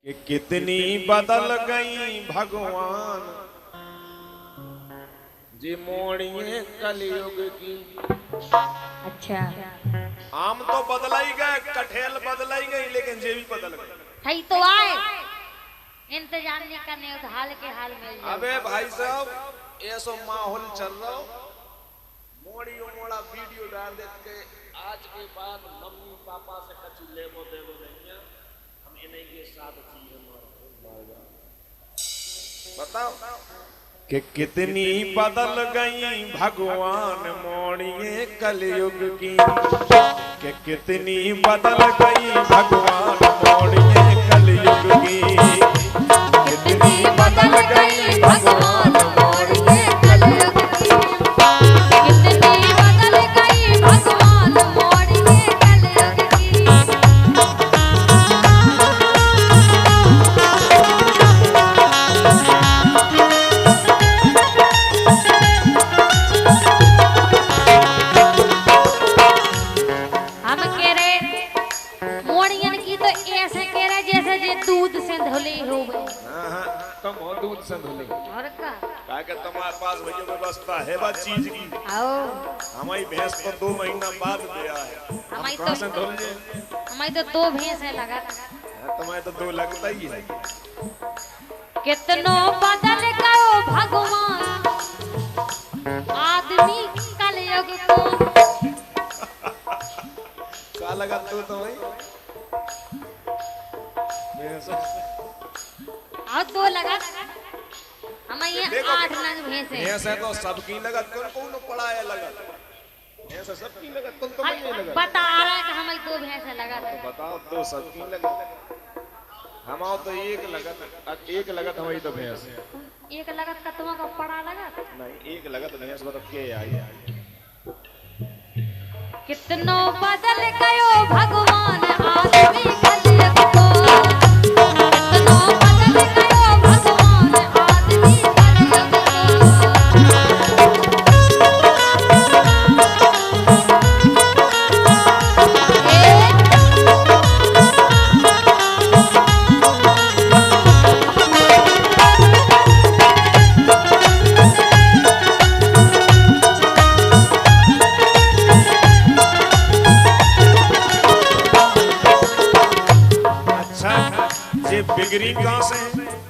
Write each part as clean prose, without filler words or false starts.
कि कितनी बदल गई भगवान जी मोड़िए कलयुग की। अच्छा आम तो बदला ही गए, कठेल बदला ही गई, लेकिन जे भी बदल गए। सही तो आए इंतजार नहीं करने उस हाल के हाल में। अबे भाई साहब ऐसा माहौल चल रहा, मोड़ी मोड़ा वीडियो डाल देते आज के बाद मम्मी पापा से कछु लेबो देबो नहीं है, हम इन्हीं के साथ जिए। बताओ कि कितनी बदल गई भगवान मोड़िए कलयुग की, कि कितनी बदल गई भगवान मोड़िए कलयुग की, कितनी बदल गई भगवान मोड़िए कलयुग की, कितनी बदल गई भगवान मोड़िए कलयुग की। हम कह रहे मोड़ियन की तो ऐसे कह रहे जैसे जे दूध से धुली हो गई। तुम हो दूध से धुले और का कि तुम्हारे पास भैया व्यवस्था है बात चीज की। आओ हमारी भैंस तो 2 महीना बाद दिया है, हमारी कहाँ से तो धुल जे? हमारी तो 2 भैंस है लगा। तुम्हारे तो 2 लगता ही है। कितनो बदल गयो भगवान आदमी कलयुग को। क्या लगा तू तो भाई और 2 लगा हम ये 8 नग भैंस है। भैंस है तो सबकी लगा, कौन पड़ा है लगा? भैंस सबकी लगा, तुम तो नहीं लगा। बता रहा है कि हमारी 2 भैंस है लगा। बताओ तो सबकी लगा, हमारा तो एक लगत हमारी तो भैंस एक लगत का तुम्हारा पड़ा लगा नहीं, एक लगत भैंस मतलब के आई। कितनो बदल गयो भगवान आदमी कलयुग को। कितनो बदल गयो भगवान आदमी कलयुग बिगड़ी कहाँ से?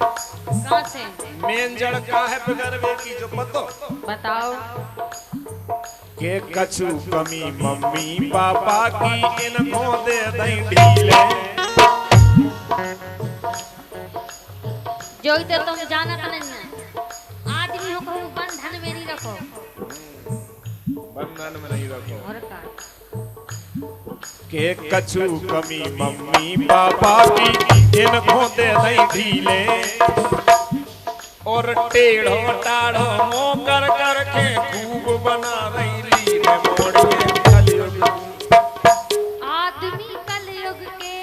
कहाँ से? मेन जड़ कहाँ है बिगड़वे की जो पतो बताओ। के कछु कमी मम्मी पापा की इनको दे दई ढीले। जो तो तुम जानत नहीं है आदमी हो को बंधन में नहीं रखो, बंधन में नहीं रखो। और का के कछु कमी मम्मी पापा की इनको दे दई ढीले, और टेढ़ो टाढ़ो मुंह कर कर के खूब बना रही लीले मोड़िए कलयुग आदमी कलयुग के।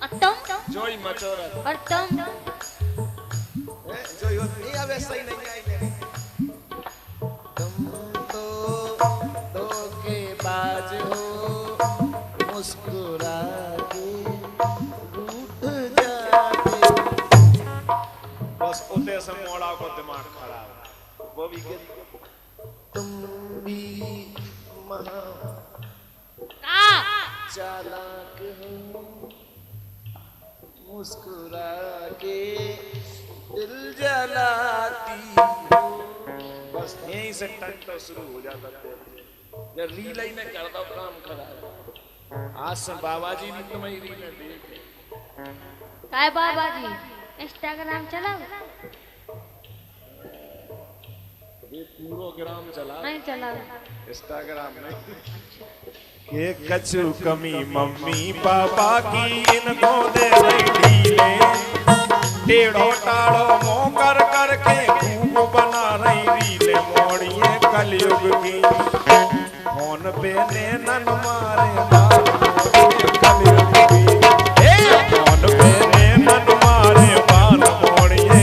और तुम जोई मचोरत और तुम जोई नहीं आवे सही नहीं आई। तुम तो धोखेबाज हो मुस्कुरा के रूठ जाते। बस उते से मोड़ा को दिमाग खराब। वो भी के तुम भी महा चालाक हो मुस्कुरा के दिल जलाती हो। बस यहीं से टन तो शुरू हो जाता है। ये रील ही में कर दो काम खराब। आज से बाबा जी भी तुम्हारी रील देखे। काय बाबा जी इंस्टाग्राम चलाओ? ये पूरा ग्राम चला नहीं चलाओ इंस्टाग्राम नहीं। के कछु कमी मम्मी पापा की इनको दे दई ढीले, टेढ़ो टाढ़ो मुंह कर कर के खूब बना रही रीले मोड़िए कलयुग की। फोन पे नैनन मारे बाल मोड़िए कलयुग की। फोन पे नैनन मारे बाल मोड़िए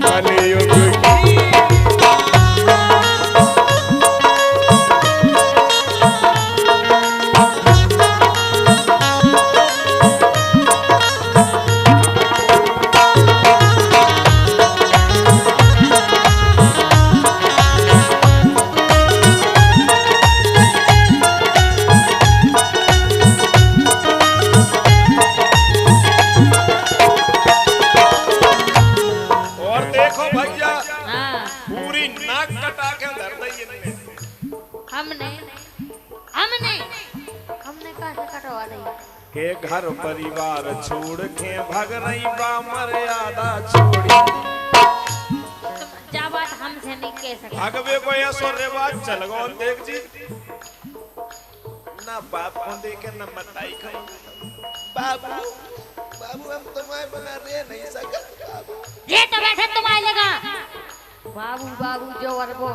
कलयुग की। के घर परिवार छोड़ के भग रही बा मर्यादा छोड़ी। जा बात हमसे नहीं कह सकते। भगवे को ऐसो रिवाज चल गो देख जी ना बाप को देखे न मताई खाई। बाबू बाबू हम तुम्हारे बना रहे नहीं सकत। ये तो वैसे तुम्हारे लगा बाबू बाबू जो अरबो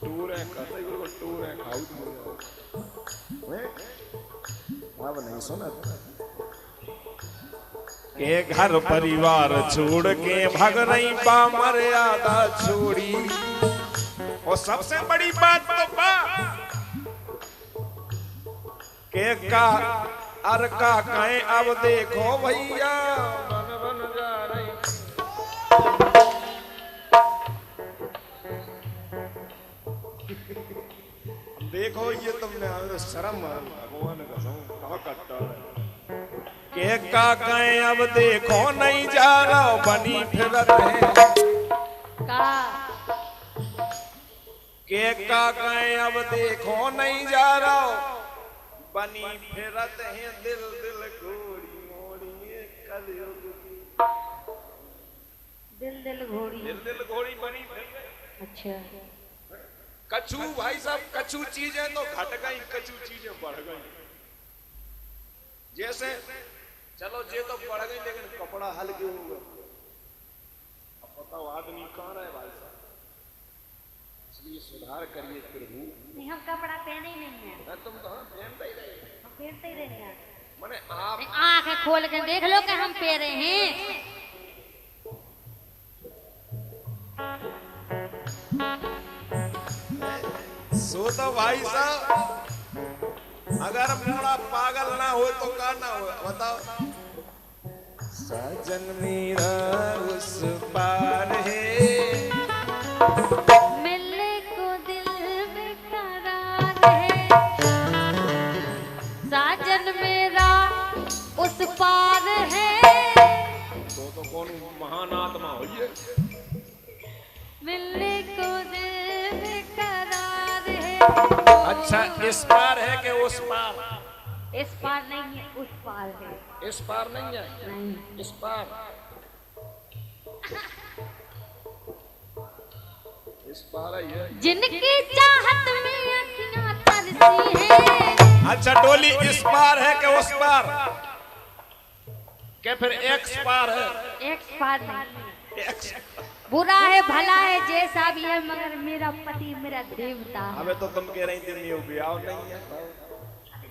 टूर है करते को टूर है खाऊ तुम हैं अब नहीं सुना के घर परिवार छोड़ के भग रही बा मर्यादा छोड़ी। और सबसे बड़ी बात तो बा के का अर का कहें अब देखो भैया बन बन जा रही। देखो ये तुमने शर्म भगवान कसम कहा करता है के का कहें अब देखो नहीं जा रहा बनी फिरत है का के का कहें अब देखो नहीं जा रहा बनी फिरत है दिल दिल घोड़ी मोड़ी कलयुग दिल दिल घोड़ी बनी फिर। अच्छा कछू भाई साहब कछू चीजें तो घट गई कछू चीजें बढ़ गई। जैसे चलो ये तो बढ़ गई लेकिन कपड़ा हल्के हो गए। अब बताओ आदमी कहाँ रहे भाई साहब इसलिए सुधार करिए प्रभु। नहीं हम कपड़ा पहने ही नहीं है। तुम तो हाँ पहनते ही रहे हम पहनते ही रहते हैं। मैंने आप आंखें खोल के देख लो कि हम पहने हैं। सो तो भाई साहब अगर मोड़ा पागल ना हो तो का ना हो बताओ। सजन मेरा उस पार है मिलने को दिल बेकरार है साजन मेरा उस पार है। तो कौन महान आत्मा हो ये मिलने को दिल बेकरार है। अच्छा इस पार है कि उस पार। इस पार नहीं है उस पार है। इस पार नहीं है नहीं इस पार इस पार है जिनकी चाहत में अखियां तरसी है। अच्छा डोली इस पार है कि उस पार के फिर एक्स पार है। एक पार नहीं बुरा है भला है जैसा भी है मगर मेरा पति मेरा देवता है। हमें तो तुम कह रही थी नहीं ब्याह नहीं है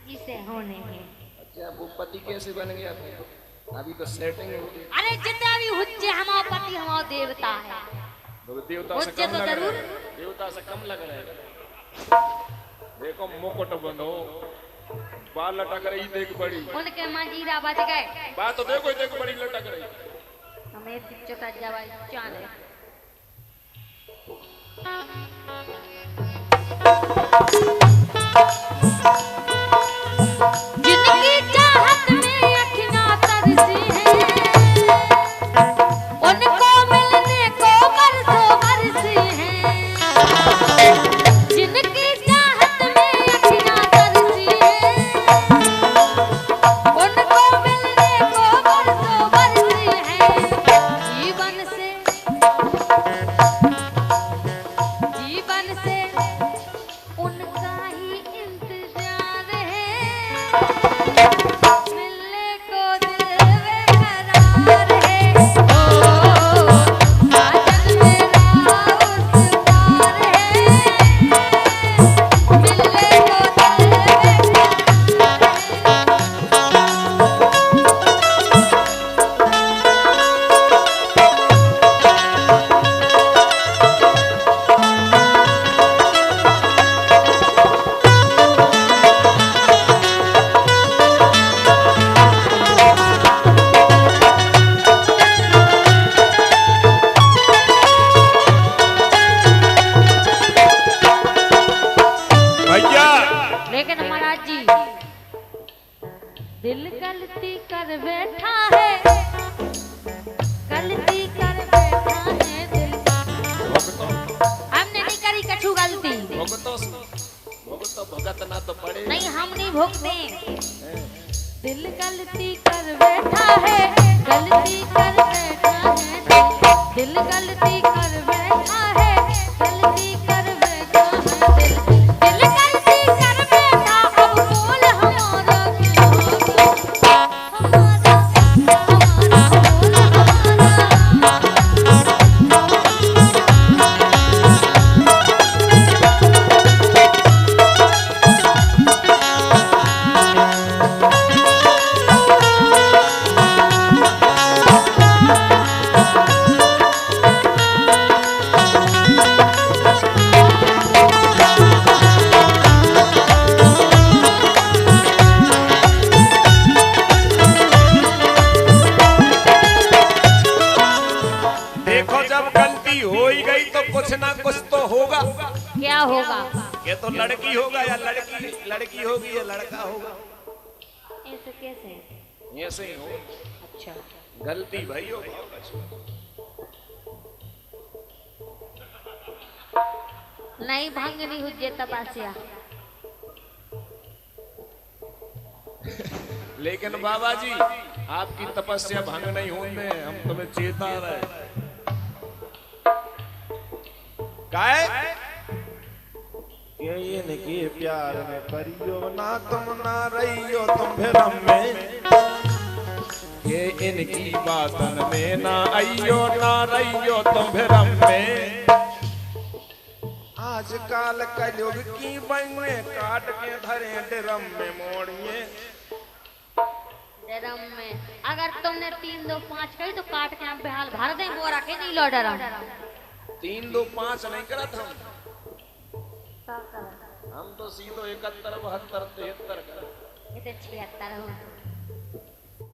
जिसे होने हैं। अच्छा वो पति कैसे बन गया था अभी तो सेटिंग होगी। अरे जितना भी हुज्जे हमारा पति हमारा देवता है। तो देवता से हुज्जे कम तो लग जरूर रहा है देवता से कम लग रहा है। देखो मुकुट बंधो बाल लटक रही देख बड़ी उनके मंजीरा बच गए। बात तो देखो बड़ी लटक रही। हमें चौथा जवाब चांद है। जिनकी चाहत में अखियां तरसी हैं उनको मिलने को बरसों बरसी हैं। जिनकी चाहत में अखियां तरसी हैं उनको मिलने को बरसों बरसी हैं। जीवन से उनका ही इंतजार है मिलने को दिल बेकरार है। ओ साजन मेरा उस पार है मिलने को दिल लेकिन महाराज जी दिल गलती कर बैठा है गलती कर बैठा है दिल। हमने नहीं करी कछु गलती। भुगतो भुगत ना तो पड़े नहीं हम नहीं भोगते दिल गलती कर बैठा है, गलती कर बैठा है, दिल गलती कर बैठा है, गलती कर बैठा है, दिल गलती कर बैठा। अब बोल हमारा क्या होगा, हमारा बोल देखो जब गलती हो ही गई तो कुछ ना कुछ तो होगा। क्या होगा? ये तो लड़की होगा या लड़की, लड़की होगी या लड़का होगा। ऐसे कैसे? ऐसे ही हो। अच्छा, गलती भाई होगा। नहीं भांगनी हुज्जे तपस्या। लेकिन बाबा जी आपकी तपस्या भंग नहीं होने, हम तुम्हें चेता रहे। काय के इनके प्यार में परियो ना तुम ना रहियो तुम भरम में, के इनकी बातन में ना आइयो ना रहियो तुम भरम में। आजकल कलयुग की बने काट के धरे ड्रम में मोड़िए। ड्रम में अगर तुमने 3 2 5 कही तो काट के हम बेहाल भर दें, बोरा के नहीं लो ड्रम। 3 2 5 नहीं करत हम, क्या करें? हम तो सीधो 71 72 73 कर। ये तो 76 हो।